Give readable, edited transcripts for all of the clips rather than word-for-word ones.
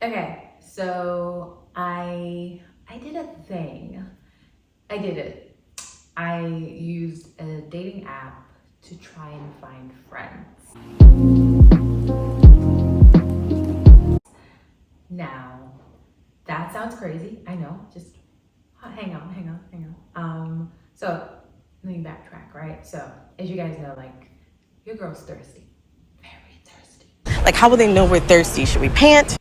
Okay, so I did a thing. I did it. I used a dating app to try and find friends. Now, that sounds crazy. I know. Just hang on. So let me backtrack, right? So as you guys know, like your girl's thirsty, very thirsty. Like, how will they know we're thirsty? Should we pant?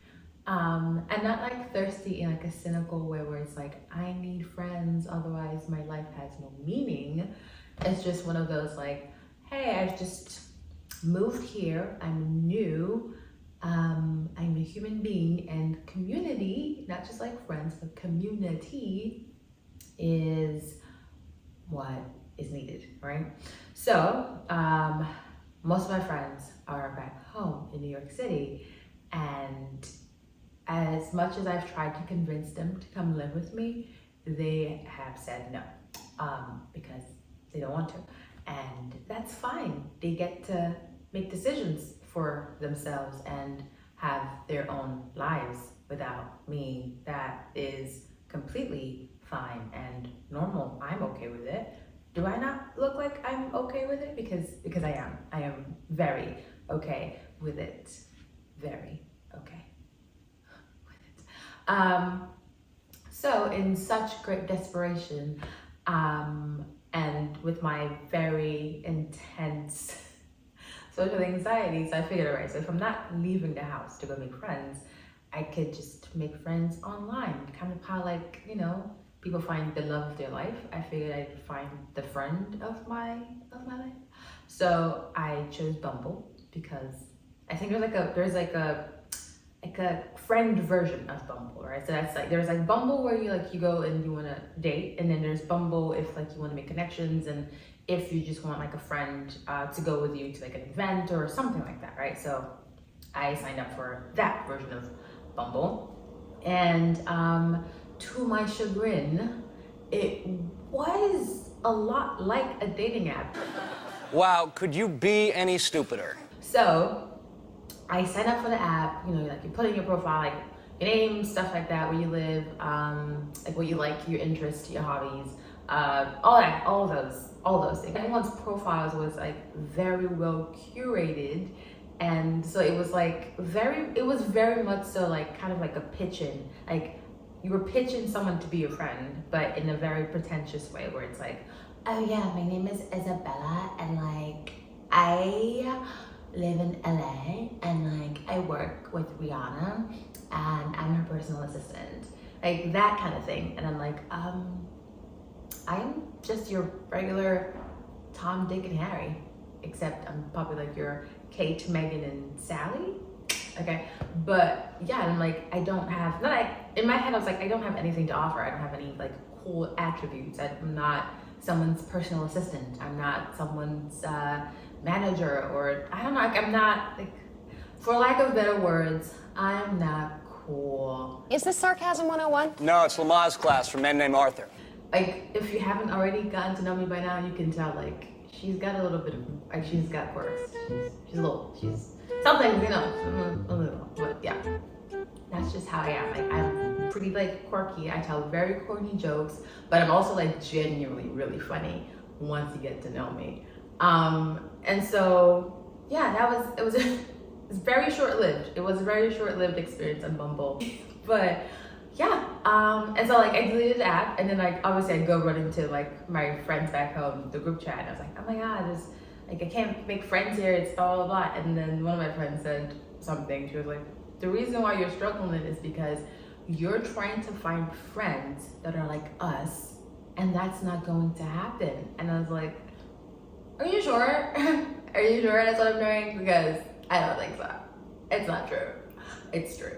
And not like thirsty in like a cynical way where it's like, I need friends, otherwise my life has no meaning. It's just one of those like, hey, I've just moved here, I'm new, I'm a human being, and community, not just like friends, but community is what is needed, right? So, most of my friends are back home in New York City, and as much as I've tried to convince them to come live with me, they have said no, because they don't want to. And that's fine. They get to make decisions for themselves and have their own lives without me. That is completely fine and normal. I'm okay with it. Do I not look like I'm okay with it? Because I am. I am very okay with it. Very okay. So in such great desperation, and with my very intense social anxieties, I figured, all right, so if I'm not leaving the house to go make friends, I could just make friends online. Kind of how, like, you know, people find the love of their life. I figured I'd find the friend of my life. So I chose Bumble because I think there's like a friend version of Bumble, right? So that's like, there's like Bumble where you go and you want to date, and then there's Bumble if like you want to make connections, and if you just want like a friend to go with you to like an event or something like that, right? So I signed up for that version of Bumble, and to my chagrin, it was a lot like a dating app. Wow, could you be any stupider? So I signed up for the app, you know, like you put in your profile, like your name, stuff like that, where you live, like what you like, your interests, your hobbies, all those things. Everyone's profiles was like very well curated, and so it was very much so like kind of like a pitching, like you were pitching someone to be your friend, but in a very pretentious way where it's like, oh yeah, my name is Isabella, and like I live in LA, and like I work with Rihanna, and I'm her personal assistant, like that kind of thing. And I'm like, I'm just your regular Tom, Dick, and Harry, except I'm probably like your Kate, Megan, and Sally. Okay, but yeah, and I'm like, I don't have, in my head I was like, I don't have anything to offer. I don't have any like cool attributes. I'm not someone's personal assistant. I'm not someone's manager, or I don't know, like I'm not, like, for lack of better words, I'm not cool. Is this Sarcasm 101? No, it's Lamaze class for men named Arthur. Like, if you haven't already gotten to know me by now, you can tell, like, she's got a little bit of, like, she's got quirks. She's something, you know, a little, but yeah. That's just how I am. Like, I'm pretty, like, quirky. I tell very corny jokes, but I'm also, like, genuinely really funny once you get to know me. And so, yeah, it was very short-lived. It was a very short-lived experience on Bumble. But yeah, and so like I deleted the app, and then like obviously I'd go run into like my friends back home, the group chat, and I was like, oh my God, I can't make friends here, it's blah, blah, blah. And then one of my friends said something, she was like, the reason why you're struggling is because you're trying to find friends that are like us, and that's not going to happen. And I was like, are you sure? Are you sure that's what I'm doing? Because I don't think so. It's not true. It's true.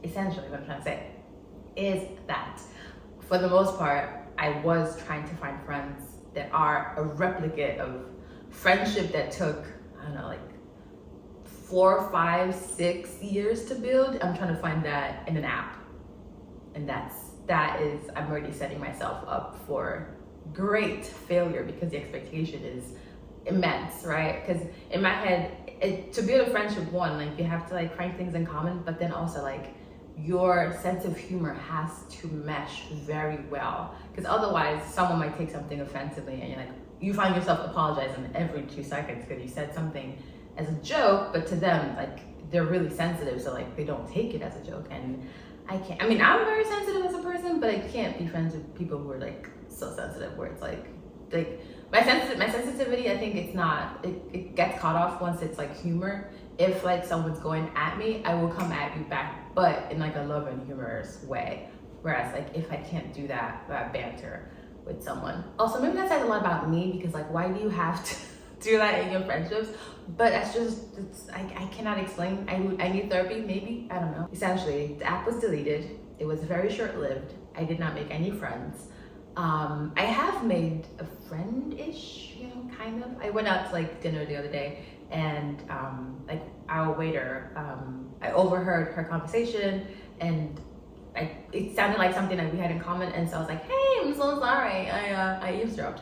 Essentially, what I'm trying to say is that for the most part, I was trying to find friends that are a replicate of friendship that took, I don't know, like 4, 5, 6 years to build. I'm trying to find that in an app. And I'm already setting myself up for great failure because the expectation is immense, right? Because in my head, to build a friendship, one, like you have to like find things in common, but then also like your sense of humor has to mesh very well, because otherwise someone might take something offensively and you're like, you find yourself apologizing every 2 seconds because you said something as a joke, but to them, like, they're really sensitive, so like they don't take it as a joke. And I can't, I mean, I'm very sensitive as a person, but I can't be friends with people who are like so sensitive, where it's like my sensitivity, I think it's not, it gets cut off once it's like humor. If like someone's going at me, I will come at you back, but in like a love and humorous way. Whereas like if I can't do that banter with someone. Also, maybe that says a lot about me, because like, why do you have to do that in your friendships? But that's just, I cannot explain. I need therapy, maybe, I don't know. Essentially, the app was deleted. It was very short-lived. I did not make any friends. I have made a friend-ish, you know, kind of. I went out to like dinner the other day, and like our waiter, I overheard her conversation, and it sounded like something that we had in common, and so I was like, hey, I'm so sorry, I eavesdropped.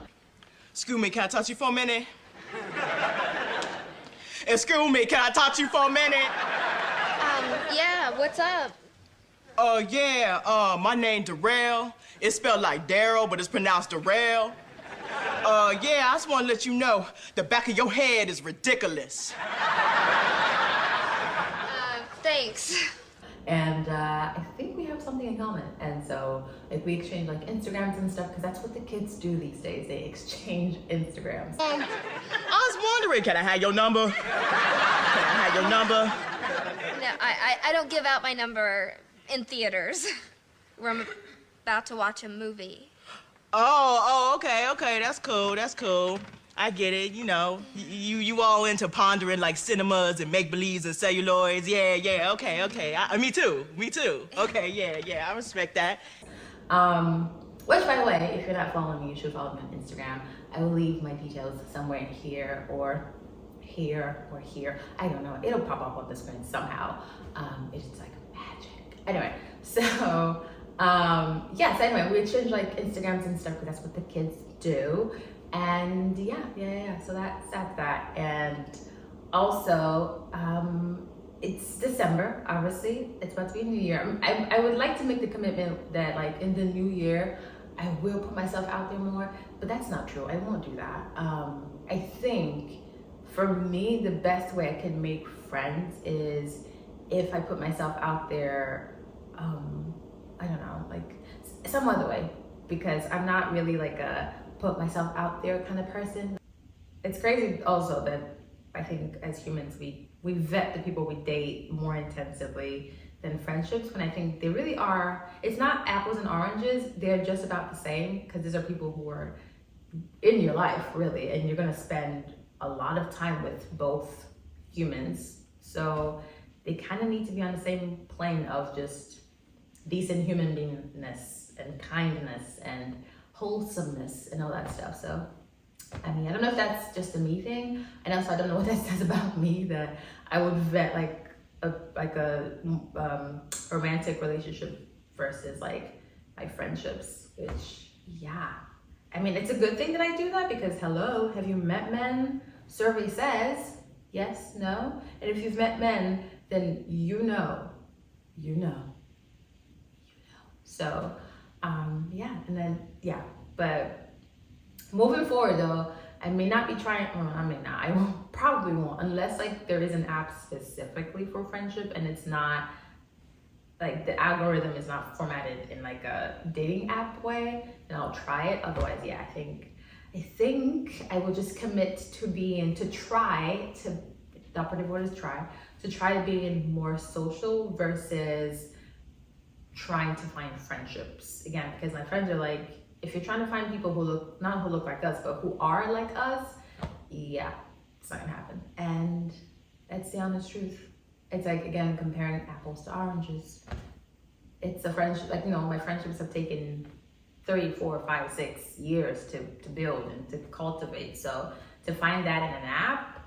Excuse me, can I touch you for a minute? Excuse me, can I talk to you for a minute? Yeah, what's up? My name Darrell. It's spelled like Daryl, but it's pronounced Darrell. Yeah, I just want to let you know, the back of your head is ridiculous. Thanks. And I think we have something in common. And so like we exchange like Instagrams and stuff, because that's what the kids do these days. They exchange Instagrams. I was wondering, can I have your number? Can I have your number? No, I don't give out my number in theaters where I'm about to watch a movie. Okay, that's cool. I get it, you know. You all into pondering like cinemas and make-believes and celluloids. Yeah, okay. Me too. Okay, yeah, I respect that. Which, by the way, if you're not following me, you should follow me on Instagram. I will leave my details somewhere in here or here. I don't know. It'll pop up on the screen somehow. It's like magic. Anyway, so anyway, we exchange like Instagrams and stuff, because that's what the kids do. And yeah. So that's that. And also, it's December, obviously. It's about to be a new year. I would like to make the commitment that like in the new year, I will put myself out there more, but that's not true. I won't do that. I think for me, the best way I can make friends is if I put myself out there, I don't know, like some other way, because I'm not really like a put myself out there kind of person. It's crazy also that I think as humans, we vet the people we date more intensively than friendships, when I think they really are, it's not apples and oranges, they're just about the same, because these are people who are in your life, really, and you're gonna spend a lot of time with both humans. So they kind of need to be on the same plane of just decent human beingness and kindness and wholesomeness and all that stuff. So I mean, I don't know if that's just a me thing, and also I don't know what that says about me, that I would vet like a romantic relationship versus like my friendships, which I mean, it's a good thing that I do that, because hello, have you met men? Survey says yes, no, and if you've met men, then you know. So but moving forward though, I may not be trying, I probably won't, unless like there is an app specifically for friendship and it's not like the algorithm is not formatted in like a dating app way, then I'll try it. Otherwise, I think I will just commit to the operative word is try to being more social versus trying to find friendships. Again, because my friends are like, if you're trying to find people who look like us, but who are like us, it's not gonna happen. And that's the honest truth. It's like, again, comparing apples to oranges. It's a friendship, like, my friendships have taken 3, 4, 5, 6 years to build and to cultivate. So to find that in an app,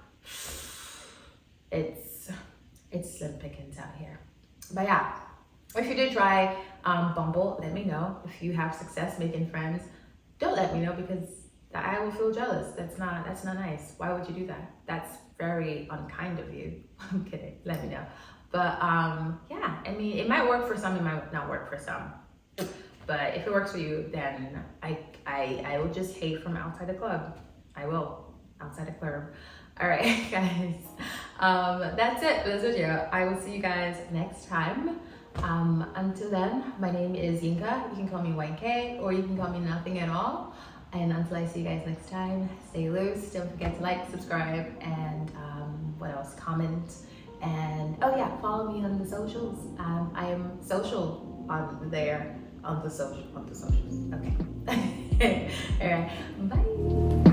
it's slim pickings out here. But if you do try Bumble, let me know. If you have success making friends, don't let me know, because I will feel jealous. That's not nice. Why would you do that? That's very unkind of you. I'm kidding. Let me know. But yeah, I mean, it might work for some, it might not work for some. But if it works for you, then I will just hate from outside the club. I will, outside the club. All right, guys. That's it for this video. I will see you guys next time. Until then, my name is Yinka. You can call me YK, or you can call me nothing at all. And until I see you guys next time, stay loose. Don't forget to like, subscribe, and what else? Comment. And oh yeah, follow me on the socials. I am social on there, on the socials. Okay. All right. Bye.